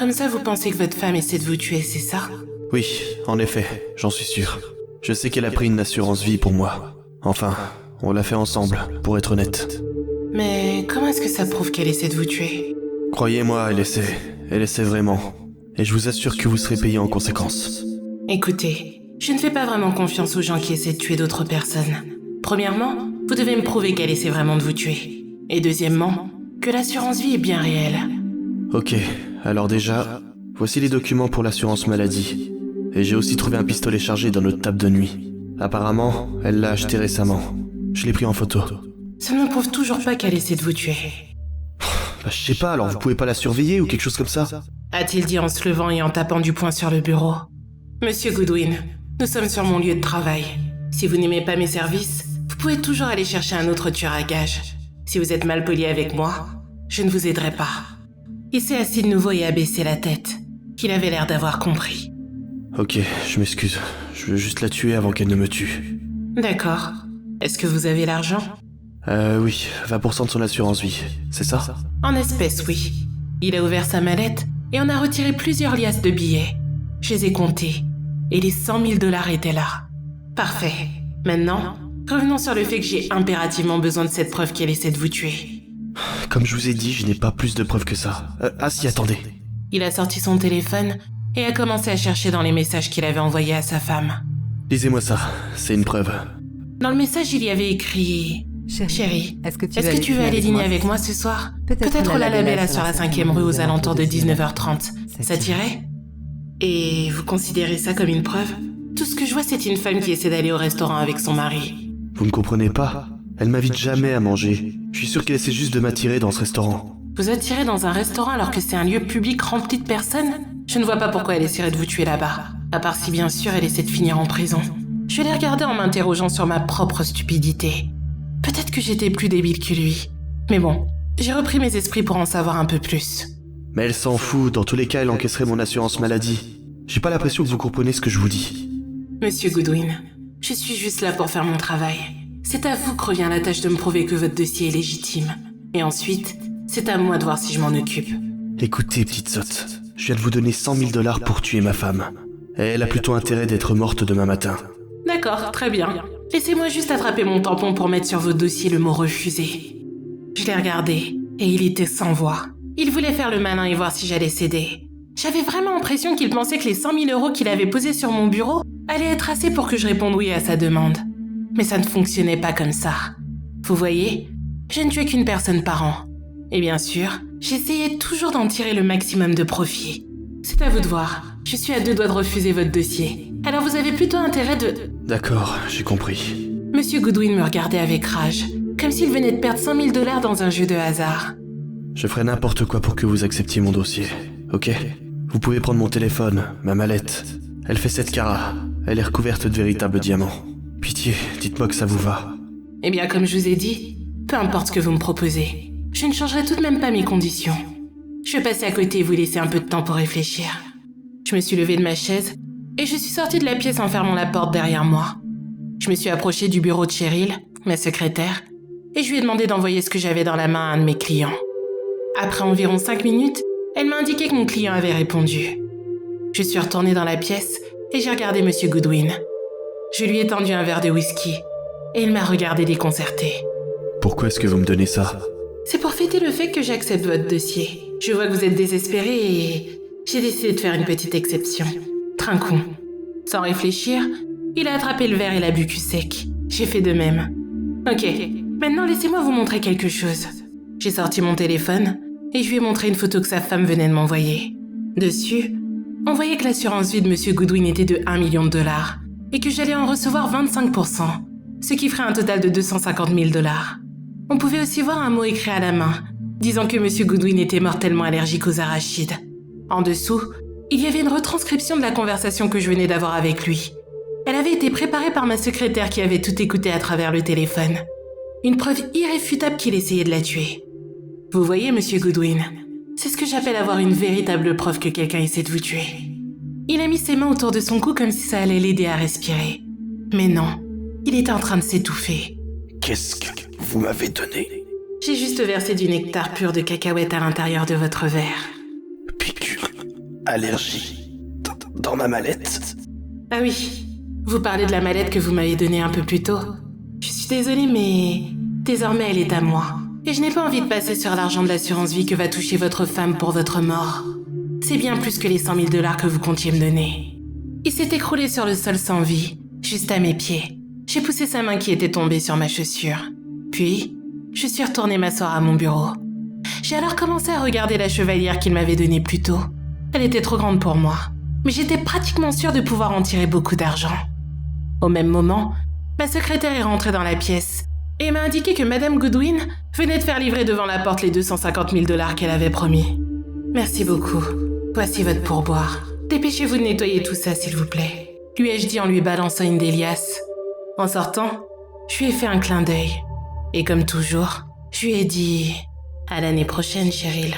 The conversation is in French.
comme ça, vous pensez que votre femme essaie de vous tuer, c'est ça? Oui, en effet, j'en suis sûr. Je sais qu'elle a pris une assurance vie pour moi. Enfin, on l'a fait ensemble, pour être honnête. Mais comment est-ce que ça prouve qu'elle essaie de vous tuer? Croyez-moi, elle essaie vraiment. Et je vous assure que vous serez payé en conséquence. Écoutez, je ne fais pas vraiment confiance aux gens qui essaient de tuer d'autres personnes. Premièrement, vous devez me prouver qu'elle essaie vraiment de vous tuer. Et deuxièmement, que l'assurance vie est bien réelle. Ok, alors déjà, voici les documents pour l'assurance maladie. Et j'ai aussi trouvé un pistolet chargé dans notre table de nuit. Apparemment, elle l'a acheté récemment. Je l'ai pris en photo. Ça ne me prouve toujours pas qu'elle essaie de vous tuer. Bah, je sais pas, alors vous pouvez pas la surveiller ou quelque chose comme ça? A-t-il dit en se levant et en tapant du poing sur le bureau. Monsieur Goodwin, nous sommes sur mon lieu de travail. Si vous n'aimez pas mes services, vous pouvez toujours aller chercher un autre tueur à gages. Si vous êtes mal poli avec moi, je ne vous aiderai pas. Il s'est assis de nouveau et a baissé la tête. Il avait l'air d'avoir compris. Ok, je m'excuse. Je veux juste la tuer avant qu'elle ne me tue. D'accord. Est-ce que vous avez l'argent? Oui, 20% de son assurance vie, c'est ça? En espèces, oui. Il a ouvert sa mallette et en a retiré plusieurs liasses de billets. Je les ai comptés. Et les 100 000 $ étaient là. Parfait. Maintenant, revenons sur le fait que j'ai impérativement besoin de cette preuve qu'elle essaie de vous tuer. Comme je vous ai dit, je n'ai pas plus de preuves que ça. Ah si, attendez. Il a sorti son téléphone et a commencé à chercher dans les messages qu'il avait envoyés à sa femme. Lisez-moi ça, c'est une preuve. Dans le message, il y avait écrit... Chérie, est-ce que tu veux aller dîner avec moi ce soir? Peut-être au La Labella sur la 5e rue aux alentours de 19h30. Ça t'irait? Et vous considérez ça comme une preuve? Tout ce que je vois, c'est une femme qui essaie d'aller au restaurant avec son mari. Vous ne comprenez pas? Elle m'invite jamais à manger. Je suis sûr qu'elle essaie juste de m'attirer dans ce restaurant. Vous attirer dans un restaurant alors que c'est un lieu public rempli de personnes? Je ne vois pas pourquoi elle essaierait de vous tuer là-bas. À part si bien sûr elle essaie de finir en prison. Je l'ai regardé en m'interrogeant sur ma propre stupidité. Peut-être que j'étais plus débile que lui. Mais bon, j'ai repris mes esprits pour en savoir un peu plus. Mais elle s'en fout, dans tous les cas elle encaisserait mon assurance maladie. J'ai pas l'impression que vous comprenez ce que je vous dis. Monsieur Goodwin, je suis juste là pour faire mon travail. C'est à vous que revient la tâche de me prouver que votre dossier est légitime. Et ensuite, c'est à moi de voir si je m'en occupe. Écoutez, petite sotte, je viens de vous donner 100 000 $ pour tuer ma femme. Et elle a plutôt intérêt d'être morte demain matin. D'accord, très bien. Laissez-moi juste attraper mon tampon pour mettre sur votre dossier le mot refusé. Je l'ai regardé, et il était sans voix. Il voulait faire le malin et voir si j'allais céder. J'avais vraiment l'impression qu'il pensait que les 100 000 € qu'il avait posés sur mon bureau allaient être assez pour que je réponde oui à sa demande. Mais ça ne fonctionnait pas comme ça. Vous voyez, je ne tuais qu'une personne par an. Et bien sûr, j'essayais toujours d'en tirer le maximum de profit. C'est à vous de voir. Je suis à 2 doigts de refuser votre dossier. Alors vous avez plutôt intérêt de... D'accord, j'ai compris. Monsieur Goodwin me regardait avec rage, comme s'il venait de perdre 100 000 $ dans un jeu de hasard. Je ferai n'importe quoi pour que vous acceptiez mon dossier, ok? Vous pouvez prendre mon téléphone, ma mallette. Elle fait 7 carats. Elle est recouverte de véritables diamants. Pitié, dites-moi que ça vous va. Eh bien, comme je vous ai dit, peu importe ce que vous me proposez, je ne changerai tout de même pas mes conditions. Je vais passer à côté et vous laisser un peu de temps pour réfléchir. Je me suis levée de ma chaise et je suis sortie de la pièce en fermant la porte derrière moi. Je me suis approchée du bureau de Cheryl, ma secrétaire, et je lui ai demandé d'envoyer ce que j'avais dans la main à un de mes clients. Après environ 5 minutes, elle m'a indiqué que mon client avait répondu. Je suis retournée dans la pièce et j'ai regardé Monsieur Goodwin. Je lui ai tendu un verre de whisky et il m'a regardé déconcerté. Pourquoi est-ce que vous me donnez ça? C'est pour fêter le fait que j'accepte votre dossier. Je vois que vous êtes désespéré et j'ai décidé de faire une petite exception. Trincon. Sans réfléchir, il a attrapé le verre et l'a bu cul sec. J'ai fait de même. Ok, maintenant laissez-moi vous montrer quelque chose. J'ai sorti mon téléphone et je lui ai montré une photo que sa femme venait de m'envoyer. Dessus, on voyait que l'assurance vie de Monsieur Goodwin était de 1 million de $ et que j'allais en recevoir 25%, ce qui ferait un total de 250 000 $. On pouvait aussi voir un mot écrit à la main, disant que Monsieur Goodwin était mortellement allergique aux arachides. En dessous, il y avait une retranscription de la conversation que je venais d'avoir avec lui. Elle avait été préparée par ma secrétaire qui avait tout écouté à travers le téléphone. Une preuve irréfutable qu'il essayait de la tuer. Vous voyez, Monsieur Goodwin, c'est ce que j'appelle avoir une véritable preuve que quelqu'un essaie de vous tuer. Il a mis ses mains autour de son cou comme si ça allait l'aider à respirer. Mais non, il était en train de s'étouffer. Qu'est-ce que vous m'avez donné? J'ai juste versé du nectar pur de cacahuète à l'intérieur de votre verre. Piqûre allergie. Dans ma mallette. Ah oui, vous parlez de la mallette que vous m'avez donnée un peu plus tôt. Je suis désolée, mais désormais elle est à moi. Et je n'ai pas envie de passer sur l'argent de l'assurance vie que va toucher votre femme pour votre mort. C'est bien plus que les 100 000 $ que vous comptiez me donner. Il s'est écroulé sur le sol sans vie, juste à mes pieds. J'ai poussé sa main qui était tombée sur ma chaussure. Puis, je suis retournée m'asseoir à mon bureau. J'ai alors commencé à regarder la chevalière qu'il m'avait donnée plus tôt. Elle était trop grande pour moi, mais j'étais pratiquement sûre de pouvoir en tirer beaucoup d'argent. Au même moment, ma secrétaire est rentrée dans la pièce et m'a indiqué que Madame Goodwin venait de faire livrer devant la porte les 250 000 $ qu'elle avait promis. Merci beaucoup. Voici votre pourboire. Dépêchez-vous de nettoyer tout ça, s'il vous plaît, lui ai-je dit en lui balançant une des liasses. En sortant, je lui ai fait un clin d'œil. Et comme toujours, je lui ai dit « À l'année prochaine, Cheryl ».